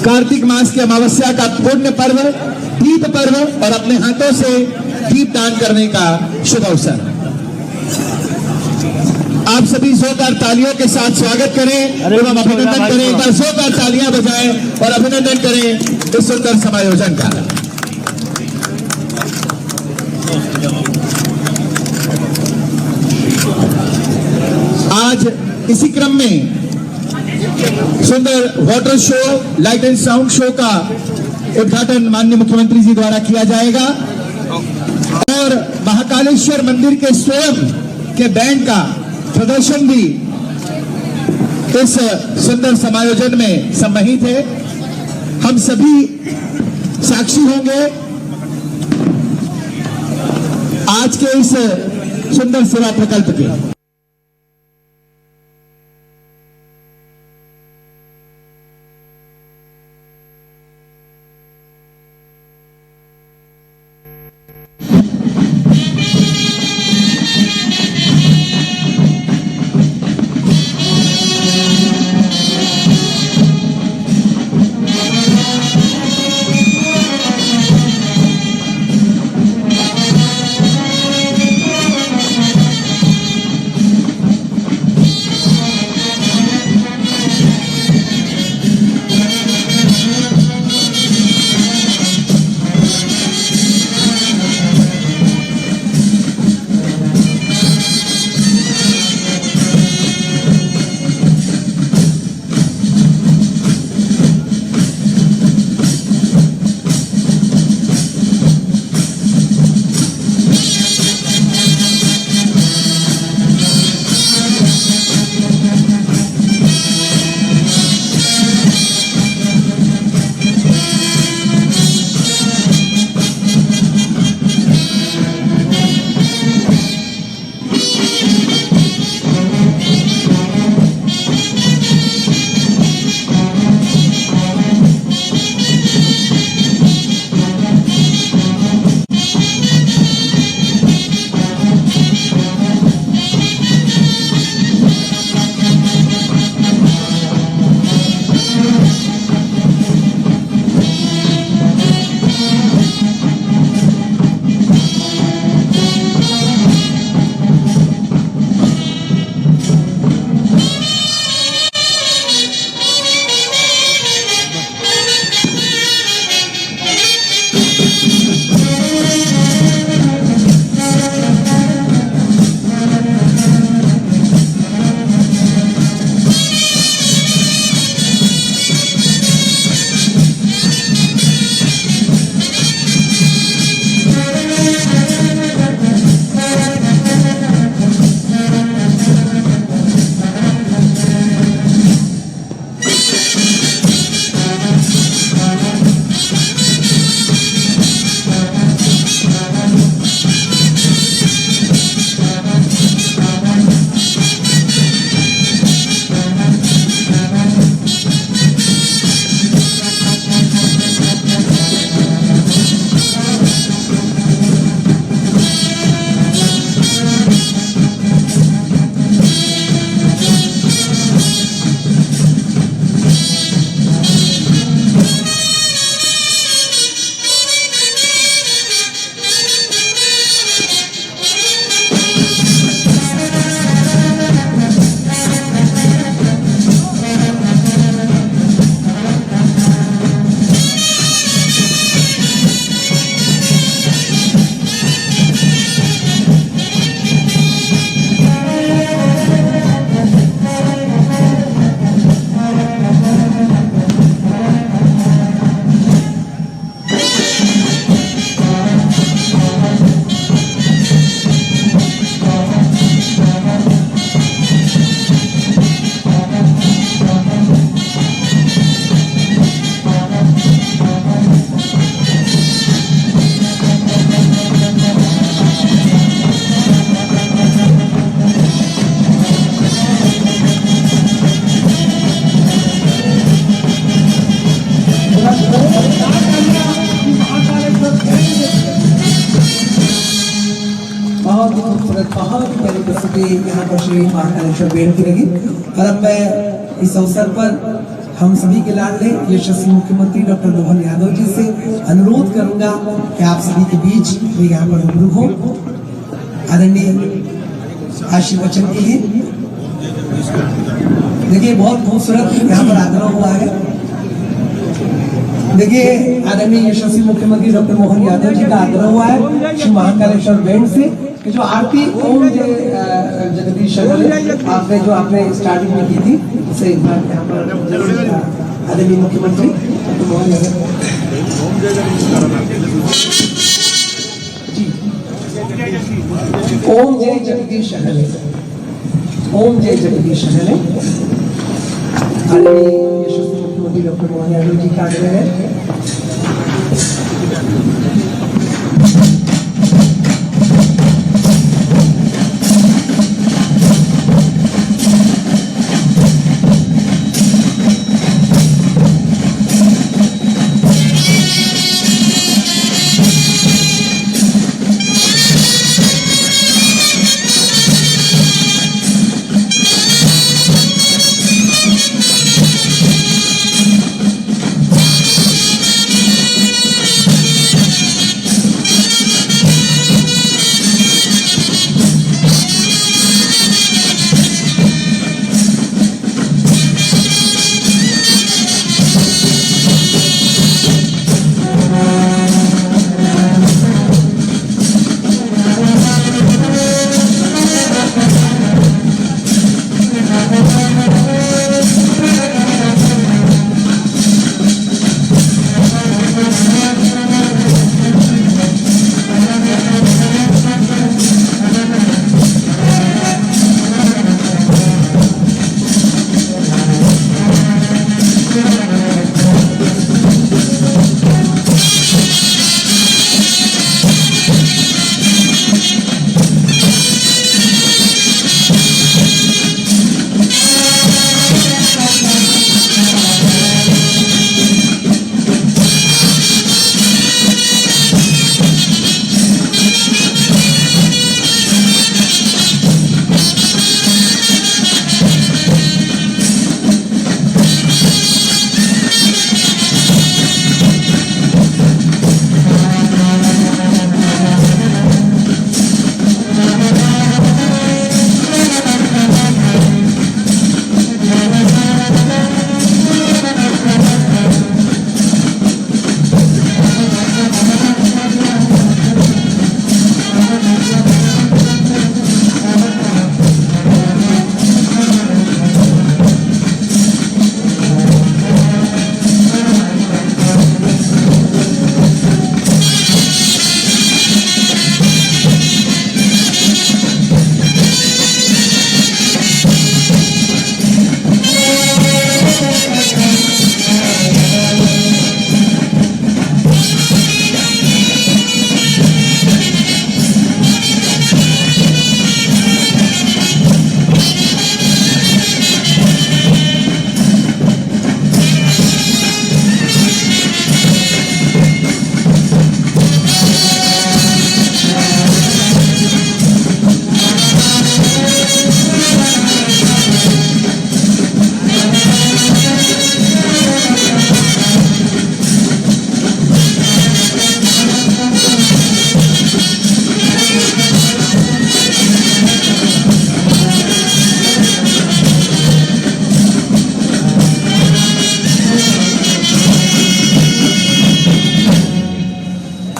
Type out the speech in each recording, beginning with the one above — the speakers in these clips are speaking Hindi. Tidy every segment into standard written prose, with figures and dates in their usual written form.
कार्तिक मास की अमावस्या का पुण्य पर्व, दीप पर्व और अपने हाथों से दीप दान करने का शुभ अवसर। आप सभी जोरदार तालियों के साथ स्वागत करें एवं अभिनंदन करें। एक बार जोरदार तालियां बजाएं और अभिनंदन करें इस सुंदर समायोजन का। आज इसी क्रम में सुंदर water show, light and sound show का उद्घाटन माननीय मुख्यमंत्री जी द्वारा किया जाएगा और महाकालेश्वर मंदिर के स्वयं के बैंड का प्रदर्शन भी इस सुंदर समायोजन में सम्मिलित है। हम सभी साक्षी होंगे आज के इस सुंदर सेवा प्रकल्प के। बहुत प्यारी प्रस्तुति यहाँ पर श्री महाकालेश्वर बेन की लगी। और अब मैं इस अवसर पर हम सभी के लाडले यशस्वी मुख्यमंत्री डॉक्टर मोहन यादव जी से अनुरोध करूंगा कि आप सभी के बीच वे यहाँ पर रूबरू हो। आदरणीय आशीर्वचन के लिए देखिए बहुत खूबसूरत यहाँ पर आग्रह हुआ है। देखिए आदरणीय यशस्वी मुख्यमंत्री डॉक्टर मोहन यादव जी का आग्रह हुआ है श्री महाकालेश्वर बैंड से कि जो आरती ओम जय जगदीश आपने जो आपने स्टार्टिंग में की थी उसे एक बार यहाँ पर आदरणीय मुख्यमंत्री डॉक्टर मोहन यादव ओम जय जगदीश हरे, ओम जय जगदीश हरे। आदरणीय यशस्वी मुख्यमंत्री डॉक्टर मोहन यादव जी का आग्रह है।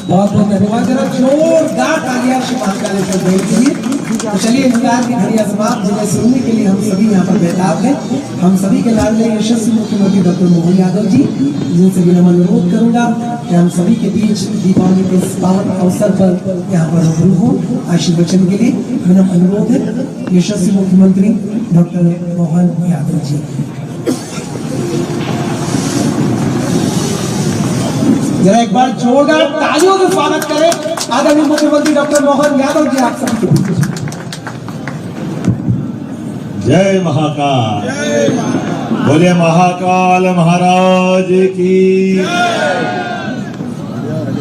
बहुत बहुत धन्यवाद। जरा जोरदार तालियां श्री महाकालेश्वर बैंड के लिए। तो चलिए इंतजार की घड़ियां समाप्त, जिन्हें सुनने के लिए हम सभी यहाँ पर बेताब हैं। हम सभी के लाडले यशस्वी मुख्यमंत्री डॉक्टर मोहन यादव जी, जिनसे भी मैं अनुरोध करूंगा कि हम सभी के बीच दीपावली के इस पावन अवसर पर यहाँ पर रूबरू हो। आशीर्वचन के लिए विनम्र अनुरोध है यशस्वी मुख्यमंत्री डॉक्टर मोहन यादव जी। जरा एक बार जोरदार तालियों से स्वागत करें आदरणीय मुख्यमंत्री डॉक्टर मोहन यादव जी, आप सभी के बीच। जय महाकाल, बोले महाकाल महाराज की।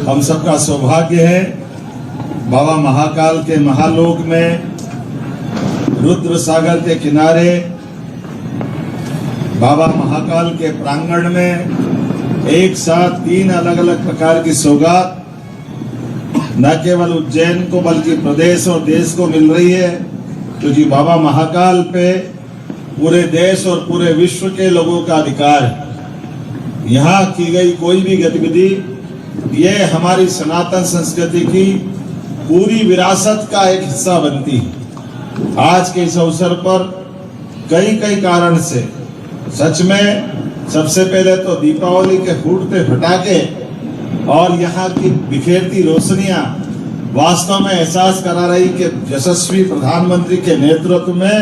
हम सबका सौभाग्य है बाबा महाकाल के महालोक में रुद्र सागर के किनारे बाबा महाकाल के प्रांगण में एक साथ 3 अलग अलग प्रकार की सौगात न केवल उज्जैन को बल्कि प्रदेश और देश को मिल रही है, क्योंकि बाबा महाकाल पे पूरे देश और पूरे विश्व के लोगों का अधिकार है। यहाँ की गई कोई भी गतिविधि ये हमारी सनातन संस्कृति की पूरी विरासत का एक हिस्सा बनती है। आज के इस अवसर पर कई कारण से सच में सबसे पहले तो दीपावली के फूटते फटाके और यहाँ की बिखेरती रोशनियां वास्तव में एहसास करा रही कि यशस्वी प्रधानमंत्री के नेतृत्व में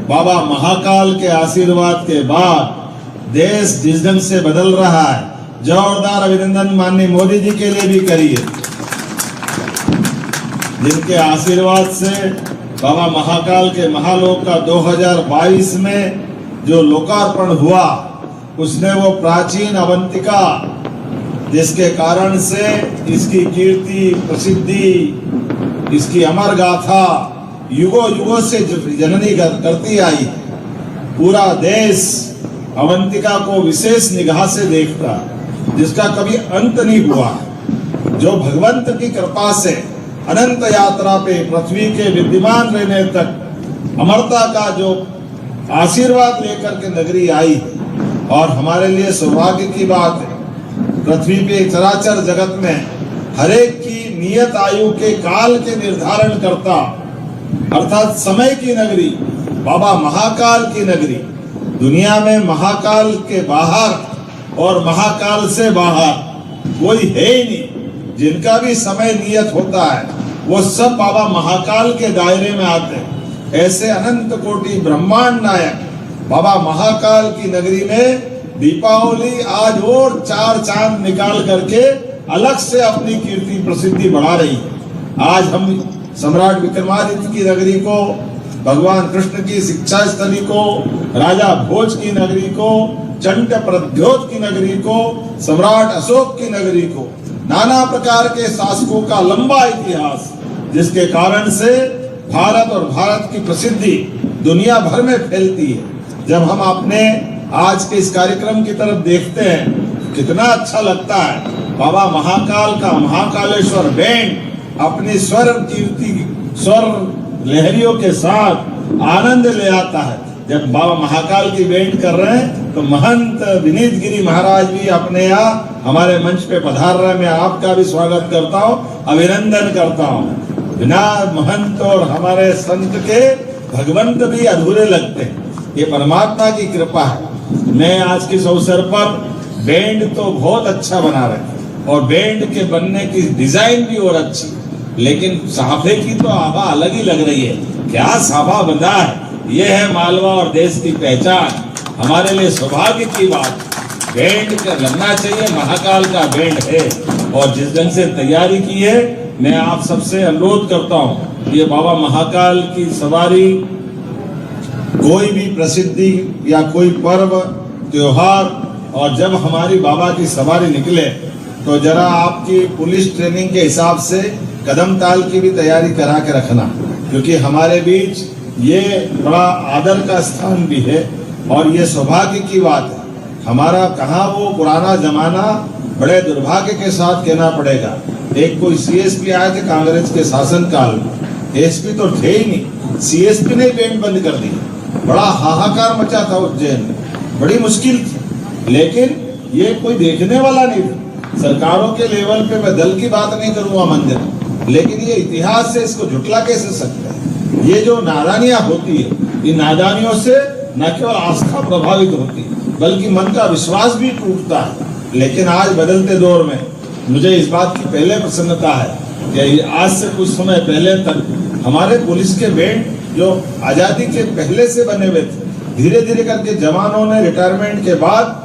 बाबा महाकाल के आशीर्वाद के बाद देश जिस ढंग से बदल रहा है, जोरदार अभिनंदन माननीय मोदी जी के लिए भी करिए, जिनके आशीर्वाद से बाबा महाकाल के महालोक का 2022 में जो लोकार्पण हुआ, उसने वो प्राचीन अवंतिका जिसके कारण से इसकी कीर्ति प्रसिद्धि, इसकी अमर गाथा युगों से जननी करती आई। पूरा देश अवंतिका को विशेष निगाह से देखता, जिसका कभी अंत नहीं हुआ, जो भगवंत की कृपा से अनंत यात्रा पे पृथ्वी के विद्यमान रहने तक अमरता का जो आशीर्वाद लेकर के नगरी आई। और हमारे लिए सौभाग्य की बात है, पृथ्वी पे चराचर जगत में हरेक की नियत आयु के काल के निर्धारण करता, अर्थात समय की नगरी बाबा महाकाल की नगरी। दुनिया में महाकाल के बाहर और महाकाल से बाहर कोई है ही नहीं। जिनका भी समय नियत होता है वो सब बाबा महाकाल के दायरे में आते हैं। ऐसे अनंत कोटि ब्रह्मांड नायक बाबा महाकाल की नगरी में दीपावली आज और 4 चांद निकाल करके अलग से अपनी कीर्ति प्रसिद्धि बढ़ा रही है। आज हम सम्राट विक्रमादित्य की नगरी को, भगवान कृष्ण की शिक्षा स्थली को, राजा भोज की नगरी को, चंड प्रद्योत की नगरी को, सम्राट अशोक की नगरी को, नाना प्रकार के शासकों का लंबा इतिहास, जिसके कारण से भारत और भारत की प्रसिद्धि दुनिया भर में फैलती है। जब हम अपने आज के इस कार्यक्रम की तरफ देखते हैं, कितना अच्छा लगता है। बाबा महाकाल का महाकालेश्वर बैंड अपनी स्वर कीर्ति, स्वर लहरियों के साथ आनंद ले आता है। जब बाबा महाकाल की बैंड कर रहे हैं तो महंत विनीत गिरी महाराज भी अपने यहाँ हमारे मंच पे पधार रहे हैं। मैं आपका भी स्वागत करता हूँ, अभिनंदन करता हूँ। बिना महंत और हमारे संत के भगवंत भी अधूरे लगते हैं। ये परमात्मा की कृपा है। मैं आज के इस अवसर पर बैंड तो बहुत अच्छा बना रहे हैं और बैंड के बनने की डिजाइन भी और अच्छी, लेकिन साफे की तो आभा अलग ही लग रही है। क्या साफा बंधा है, ये है मालवा और देश की पहचान। हमारे लिए सौभाग्य की बात, बैंड का लगना चाहिए, महाकाल का बैंड है। और जिस ढंग से तैयारी की है, मैं आप सबसे अनुरोध करता हूँ, ये बाबा महाकाल की सवारी, कोई भी प्रसिद्धि या कोई पर्व त्योहार, और जब हमारी बाबा की सवारी निकले तो जरा आपकी पुलिस ट्रेनिंग के हिसाब से कदम ताल की भी तैयारी करा के रखना, क्योंकि हमारे बीच ये बड़ा आदर का स्थान भी है और ये सौभाग्य की बात है। हमारा कहाँ वो पुराना जमाना, बड़े दुर्भाग्य के साथ कहना पड़ेगा। एक कोई सीएसपी आए थे कांग्रेस के शासनकाल में, एसपी तो थे ही नहीं, सीएसपी ने बैंड बंद कर दी। बड़ा हाहाकार मचा था उज्जैन में, बड़ी मुश्किल थी, लेकिन ये कोई देखने वाला नहीं था। सरकारों के लेवल पे मैं दल की बात नहीं करूंगा मंदिर, लेकिन ये इतिहास से इसको झुटला कैसे सकते हैं। ये जो नादानियां होती है, इन नादानियों से न केवल आस्था प्रभावित होती है बल्कि मन का विश्वास भी टूटता है। लेकिन आज बदलते दौर में मुझे इस बात की पहले प्रसन्नता है कि आज से कुछ समय पहले तक हमारे पुलिस के बैंड जो आजादी के पहले से बने हुए थे, धीरे धीरे करके जवानों ने रिटायरमेंट के बाद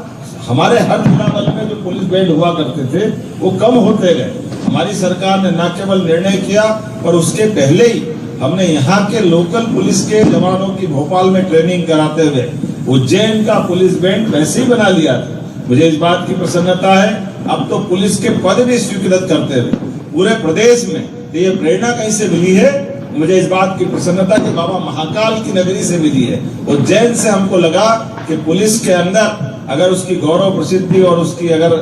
हमारे हर जिला बल में जो पुलिस बैंड हुआ करते थे वो कम होते गए। हमारी सरकार ने न केवल निर्णय किया, पर उसके पहले ही हमने यहाँ के लोकल पुलिस के जवानों की भोपाल में ट्रेनिंग कराते हुए उज्जैन का पुलिस बैंड वैसे ही बना लिया था। मुझे इस बात की प्रसन्नता है, अब तो पुलिस के पद भी स्वीकृत करते हुए पूरे प्रदेश में। तो ये प्रेरणा कहीं से मिली है, मुझे इस बात की प्रसन्नता कि बाबा महाकाल की नगरी से मिली है। उज्जैन से हमको लगा कि पुलिस के अंदर अगर उसकी गौरव प्रसिद्धि और उसकी अगर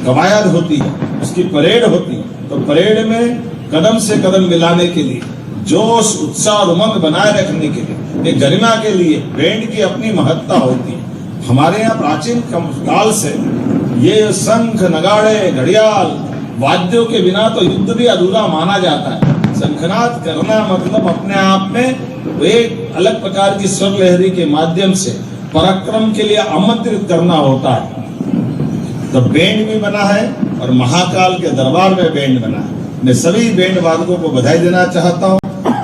कवायद होती, उसकी परेड होती, तो परेड में कदम से कदम मिलाने के लिए, जोश उत्साह और उमंग बनाए रखने के लिए, एक गरिमा के लिए बैंड की अपनी महत्ता होती है। हमारे यहाँ प्राचीन काल से ये शंख, नगाड़े, घड़ियाल, वाद्यों के बिना तो युद्ध भी अधूरा माना जाता है। शंखनाद करना मतलब अपने आप में एक अलग प्रकार की स्वर लहरी के माध्यम से पराक्रम के लिए आमंत्रित करना होता है। तो बैंड भी बना है और महाकाल के दरबार में बैंड बना है। मैं सभी बैंड वादकों को बधाई देना चाहता हूँ,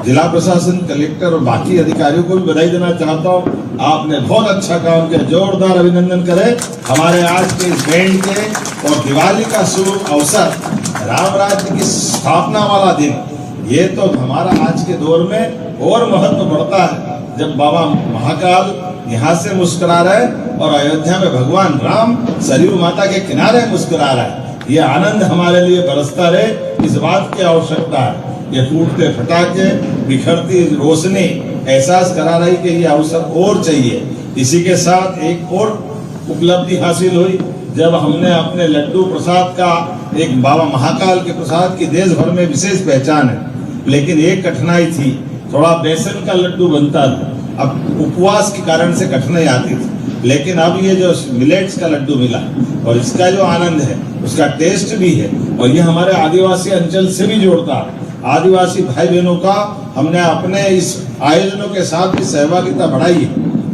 जिला प्रशासन, कलेक्टर और बाकी अधिकारियों को भी बधाई देना चाहता हूँ। आपने बहुत अच्छा काम किया, जोरदार अभिनंदन करें हमारे आज के इस बैंड के। और दिवाली का शुभ अवसर, राम राज्य की स्थापना वाला दिन, ये तो हमारा आज के दौर में और महत्व बढ़ता है जब बाबा महाकाल यहाँ से मुस्कुरा रहे और अयोध्या में भगवान राम सरयू माता के किनारे मुस्कुरा रहा है। ये आनंद हमारे लिए बरसता रहे, इस बात की आवश्यकता है। ये टूटते फटाके, बिखरती रोशनी एहसास करा रही कि ये अवसर और चाहिए। इसी के साथ एक और उपलब्धि हासिल हुई जब हमने अपने लड्डू प्रसाद का, एक बाबा महाकाल के प्रसाद की देश भर में विशेष पहचान है, लेकिन एक कठिनाई थी, थोड़ा बेसन का लड्डू बनता था, अब उपवास के कारण से कठिनाई आती थी। लेकिन अब ये जो मिलेट्स का लड्डू मिला और इसका जो आनंद है, उसका टेस्ट भी है और ये हमारे आदिवासी अंचल से भी जोड़ता है। आदिवासी भाई बहनों का हमने अपने इस आयोजनों के साथ भी सहभागिता बढ़ाई है।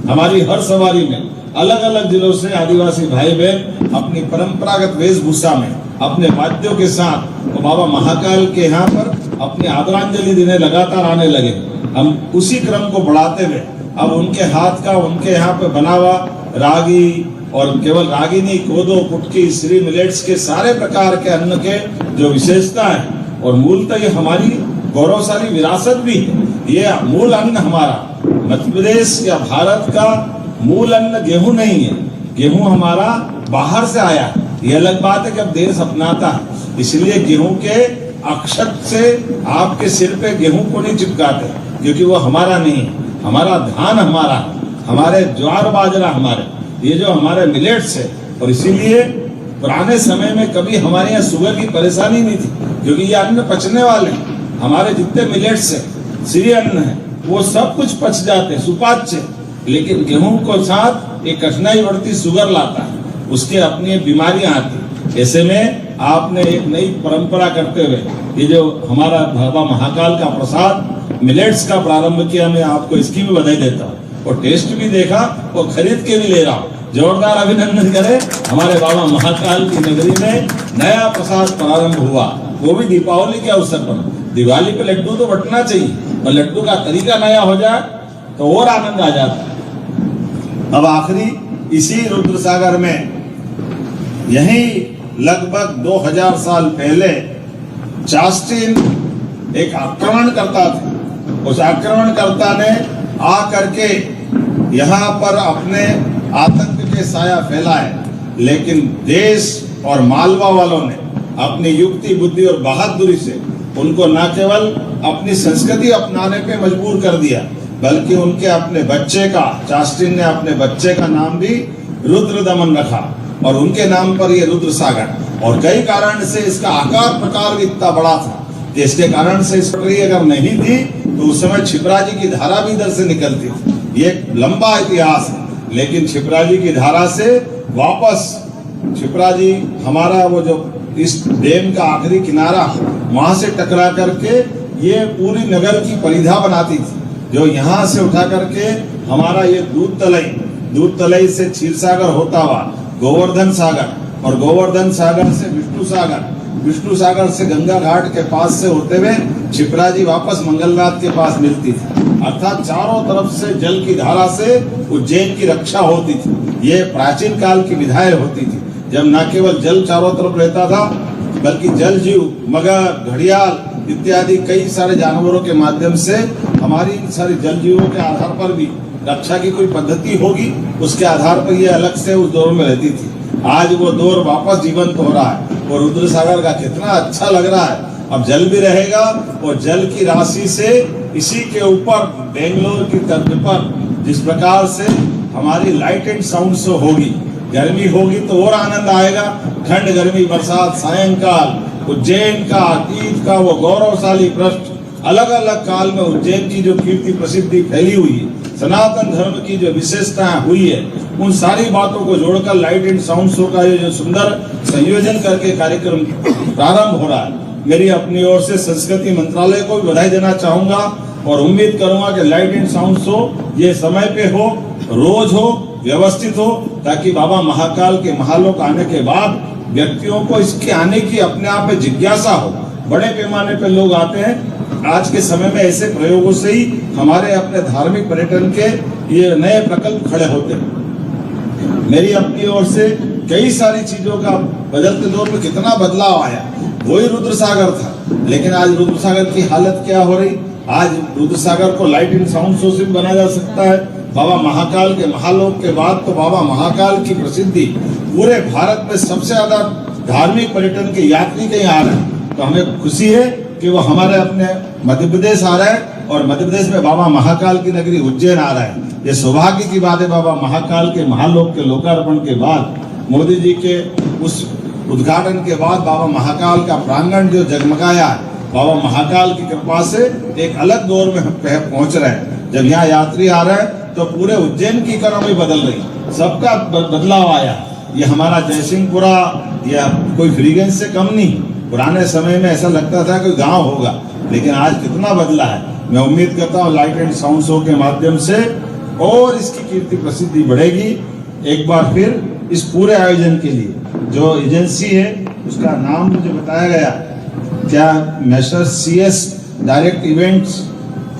हमारी हर सवारी में अलग अलग जिलों से आदिवासी भाई बहन अपनी परंपरागत वेशभूषा में, अपने वाद्यों के साथ तो बाबा महाकाल के यहाँ पर अपनी आदरांजलि देने लगातार आने लगे। हम उसी क्रम को बढ़ाते हुए अब उनके हाथ का, उनके यहाँ पे बना हुआ रागी, और केवल रागी नहीं, कोदो, कुटकी, श्री मिलेट्स के सारे प्रकार के अन्न के जो विशेषता है, और मूलतः ये हमारी गौरवशाली विरासत भी है। ये मूल अन्न हमारा मध्य प्रदेश या भारत का मूल अन्न गेहूं नहीं है, गेहूं हमारा बाहर से आया। ये अलग बात है कि अब देश अपनाता है, इसलिए गेहूं के अक्षत से आपके सिर पे गेहूं को नहीं चिपकाते, क्योंकि वो हमारा नहीं है। हमारा धान हमारा, हमारे ज्वार बाजरा हमारे, ये जो हमारे मिलेट्स है। और इसीलिए पुराने समय में कभी हमारे यहाँ शुगर की परेशानी नहीं थी, क्योंकि ये अन्न पचने वाले, हमारे जितने मिलेट्स है, श्री अन्न है, वो सब कुछ पच जाते, सुपाच्य। लेकिन गेहूं को साथ एक कठिनाई बढ़ती, शुगर लाता है, उसके अपनी बीमारियां आती। ऐसे में आपने एक नई परंपरा करते हुए ये जो हमारा बाबा महाकाल का प्रसाद मिलेट्स का प्रारंभ किया, मैं आपको इसकी भी बधाई देता हूँ। और टेस्ट भी देखा और खरीद के भी ले रहा हूँ। जोरदार अभिनंदन करें, हमारे बाबा महाकाल की नगरी में नया प्रसाद प्रारंभ हुआ, वो भी दीपावली के अवसर पर। दिवाली पे लड्डू तो बंटना चाहिए, और लड्डू का तरीका नया हो जाए तो और आनंद आ जाता है। अब आखिरी इसी रुद्रसागर में, यही लगभग 2000 साल पहले चास्टिन एक आक्रमणकर्ता था। उस आक्रमणकर्ता ने आ करके यहाँ पर अपने आतंक के साया फैलाए, लेकिन देश और मालवा वालों ने अपनी युक्ति, बुद्धि और बहादुरी से उनको न केवल अपनी संस्कृति अपनाने पे मजबूर कर दिया, बल्कि उनके अपने बच्चे का, चास्टिन ने अपने बच्चे का नाम भी रुद्रदमन रखा, और उनके नाम पर ये रुद्रसागर। और कई कारण से इसका आकार प्रकार भी इतना बड़ा था, जिसके कारण से इस पटरी अगर नहीं थी तो उस समय क्षिप्रा जी की धारा भी इधर से निकलती थी। ये लंबा इतिहास है, लेकिन क्षिप्रा जी की धारा से वापस क्षिप्रा जी हमारा वो जो इस डैम का आखिरी किनारा, वहां से टकरा करके ये पूरी नगर की परिधा बनाती थी, जो यहाँ से उठा करके हमारा ये दूध तलई से क्षीरसागर होता हुआ गोवर्धन सागर, और गोवर्धन सागर से विष्णु सागर से गंगा घाट के पास से होते हुए क्षिप्रा जी वापस मंगलनाथ के पास मिलती थी। अर्थात चारों तरफ से जल की धारा से उज्जैन की रक्षा होती थी। ये प्राचीन काल की विधाएं होती थी, जब न केवल जल चारों तरफ रहता था, बल्कि जल जीव, मगर, घड़ियाल इत्यादि कई सारे जानवरों के माध्यम से हमारी इन सारी जल जीवों के आधार पर भी रक्षा की कोई पद्धति होगी, उसके आधार पर ये अलग से उस दौर में रहती थी। आज वो दौर वापस जीवंत हो रहा है, और रुद्रसागर का कितना अच्छा लग रहा है। अब जल भी रहेगा, और जल की राशि से इसी के ऊपर बेंगलोर की तर्ज पर जिस प्रकार से हमारी लाइट एंड साउंड शो होगी, गर्मी होगी तो और आनंद आएगा। ठंड, गर्मी, बरसात, सायंकाल, उज्जैन का अतीत का वो गौरवशाली पृष्ठ, अलग अलग काल में उज्जैन की जो कीर्ति प्रसिद्धि फैली हुई है, सनातन धर्म की जो विशेषताएं हुई है, उन सारी बातों को जोड़कर लाइट एंड साउंड शो का ये जो सुंदर संयोजन करके कार्यक्रम प्रारंभ हो रहा है, मेरी अपनी ओर से संस्कृति मंत्रालय को भी बधाई देना चाहूंगा और उम्मीद करूंगा कि लाइट एंड साउंड शो ये समय पे हो, रोज हो, व्यवस्थित हो, ताकि बाबा महाकाल के महालोक आने के बाद व्यक्तियों को इसके आने की अपने आप में जिज्ञासा हो। बड़े पैमाने पे लोग आते हैं। आज के समय में ऐसे प्रयोगों से ही हमारे अपने धार्मिक पर्यटन के ये नए प्रकल्प खड़े होते हैं। मेरी अपनी ओर से कई सारी चीजों का बदलते दौर में कितना बदलाव आया। वही रुद्रसागर था, लेकिन आज रुद्रसागर की हालत क्या हो रही। आज रुद्रसागर को लाइट एंड साउंड शो से बना जा सकता है। बाबा महाकाल के महालोक के बाद तो बाबा महाकाल की प्रसिद्धि पूरे भारत में सबसे ज्यादा धार्मिक पर्यटन के यात्री कहीं आ रहे हैं। तो हमें खुशी है कि वो हमारे अपने मध्य प्रदेश आ रहा है और मध्य प्रदेश में बाबा महाकाल की नगरी उज्जैन आ रहा है। ये सौभाग्य की बात है। बाबा महाकाल के महालोक के लोकार्पण के बाद, मोदी जी के उस उद्घाटन के बाद बाबा महाकाल का प्रांगण जो जगमगाया है, बाबा महाकाल की कृपा से एक अलग दौर में पहुंच रहे हैं। जब यहाँ यात्री आ रहे हैं तो पूरे उज्जैन की इकोनॉमी बदल रही, सबका बदलाव आया। ये हमारा जयसिंहपुरा या कोई फ्रीगंज से कम नहीं। पुराने समय में ऐसा लगता था कोई गांव होगा, लेकिन आज कितना बदला है। मैं उम्मीद करता हूँ लाइट एंड साउंड शो के माध्यम से और इसकी कीर्ति प्रसिद्धि बढ़ेगी। एक बार फिर इस पूरे आयोजन के लिए जो एजेंसी है उसका नाम मुझे बताया गया, क्या Messrs CS direct events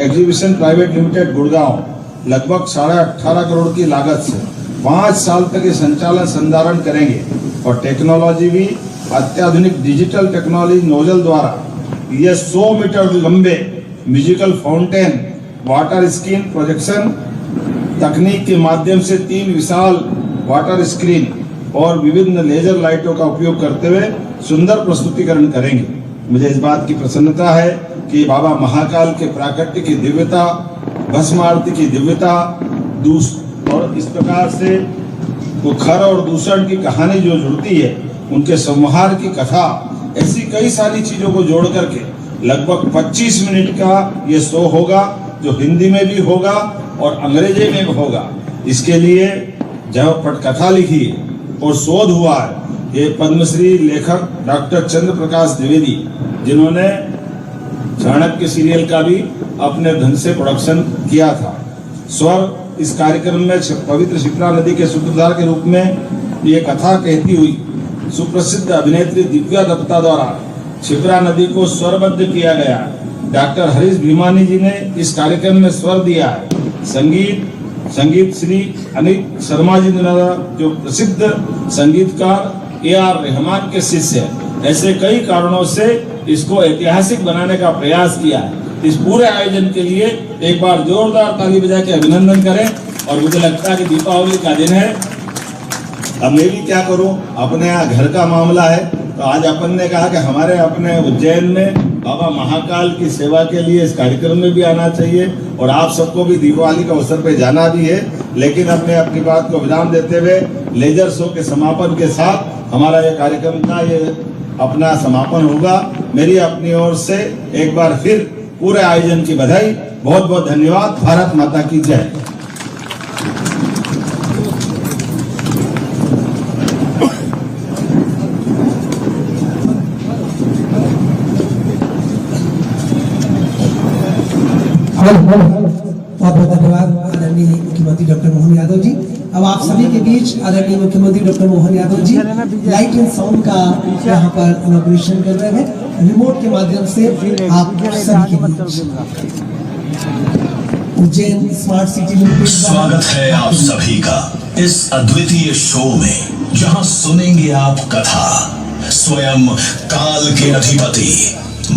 exhibition private limited Gurgaon, लगभग 18.5 करोड़ की लागत से 5 साल तक ये संचालन संधारण करेंगे और टेक्नोलॉजी भी अत्याधुनिक डिजिटल टेक्नोलॉजी नोजल द्वारा ये 100 मीटर लंबे musical fountain, water screen projection तकनीक के माध्यम से 3 विशाल वाटर स्क्रीन और विभिन्न लेजर लाइटों का उपयोग करते हुए सुंदर प्रस्तुतिकरण करेंगे। मुझे इस बात की प्रसन्नता है कि बाबा महाकाल के प्राकट्य की दिव्यता, भस्म आरती की दिव्यता, और इस प्रकार से वो खर और दूषण की कहानी जो जुड़ती है, उनके संहार की कथा, ऐसी कई सारी चीजों को जोड़ करके लगभग 25 मिनट का ये शो होगा, जो हिंदी में भी होगा और अंग्रेजी में भी होगा। इसके लिए जब पटकथा लिखी और शोध हुआ है, ये पद्मश्री लेखक डॉक्टर चंद्र प्रकाश द्विवेदी, जिन्होंने चाणक्य सीरियल का भी अपने ढंग से प्रोडक्शन किया था। स्वर इस कार्यक्रम में पवित्र शिप्रा नदी के सूत्रधार के रूप में ये कथा कहती हुई सुप्रसिद्ध अभिनेत्री दिव्या दत्ता द्वारा शिप्रा नदी को स्वरबद्ध किया गया। डॉक्टर हरीश भीमानी जी ने इस कार्यक्रम में स्वर दिया है। संगीत श्री अनिल शर्मा जी द्वारा, जो प्रसिद्ध संगीतकार AR रहमान के शिष्य है। ऐसे कई कारणों से इसको ऐतिहासिक बनाने का प्रयास किया है। इस पूरे आयोजन के लिए एक बार जोरदार ताली बजा के अभिनंदन करें। और मुझे लगता है कि दीपावली का दिन है, अब मैं भी क्या करूं, अपने यहाँ घर का मामला है, तो आज अपन ने कहा कि हमारे अपने उज्जैन में बाबा महाकाल की सेवा के लिए इस कार्यक्रम में भी आना चाहिए और आप सबको भी दीपावली का अवसर पे जाना भी है। लेकिन अपने अपनी बात को विराम देते हुए लेजर शो के समापन के साथ हमारा ये कार्यक्रम का ये अपना समापन होगा। मेरी अपनी ओर से एक बार फिर पूरे आयोजन की बधाई, बहुत बहुत धन्यवाद। भारत माता की जय। बहुत बहुत धन्यवाद आदरणीय मुख्यमंत्री डॉक्टर मोहन यादव जी। अब आप सभी के बीच आदरणीय मुख्यमंत्री doctor Mohan Yadav ji light and sound का यहाँ पर इनॉग्रेशन कर रहे हैं रिमोट के माध्यम से। आप सभी के बीच उज्जैन स्मार्ट सिटी लिमिटेड स्वागत है आप सभी का इस अद्वितीय शो में, जहां सुनेंगे आप कथा स्वयं काल के अधिपति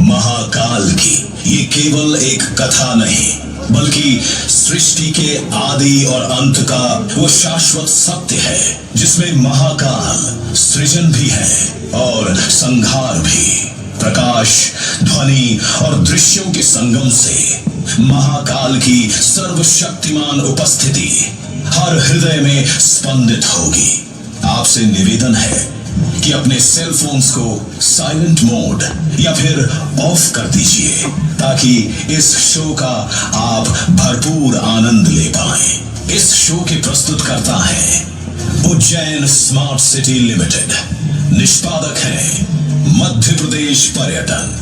महाकाल की। ये केवल एक कथा नहीं, बल्कि सृष्टि के आदि और अंत का वो शाश्वत सत्य है, जिसमें महाकाल सृजन भी है और संहार भी। प्रकाश, ध्वनि और दृश्यों के संगम से महाकाल की सर्वशक्तिमान उपस्थिति हर हृदय में स्पंदित होगी। आपसे निवेदन है कि अपने सेल फोन्स को साइलेंट मोड या फिर ऑफ कर दीजिए ताकि इस शो का आप भरपूर आनंद ले पाएं। इस शो के प्रस्तुतकर्ता हैं उज्जैन स्मार्ट सिटी लिमिटेड, निष्पादक हैं मध्य प्रदेश पर्यटन।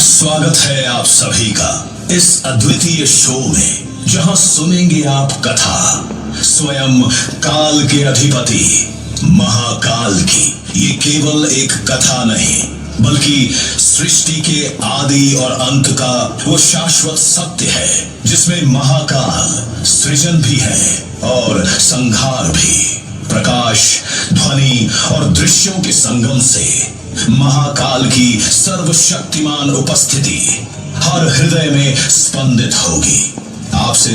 स्वागत है आप सभी का इस अद्वितीय शो में, जहां सुनेंगे आप कथा स्वयं काल के अधिपति महाकाल की। ये केवल एक कथा नहीं बल्कि सृष्टि के आदि और अंत का वो शाश्वत सत्य है जिसमें महाकाल सृजन भी है और संहार भी। प्रकाश, ध्वनि और दृश्यों के संगम से महाकाल की सर्वशक्तिमान उपस्थिति हर हृदय में स्पंदित होगी। आपसे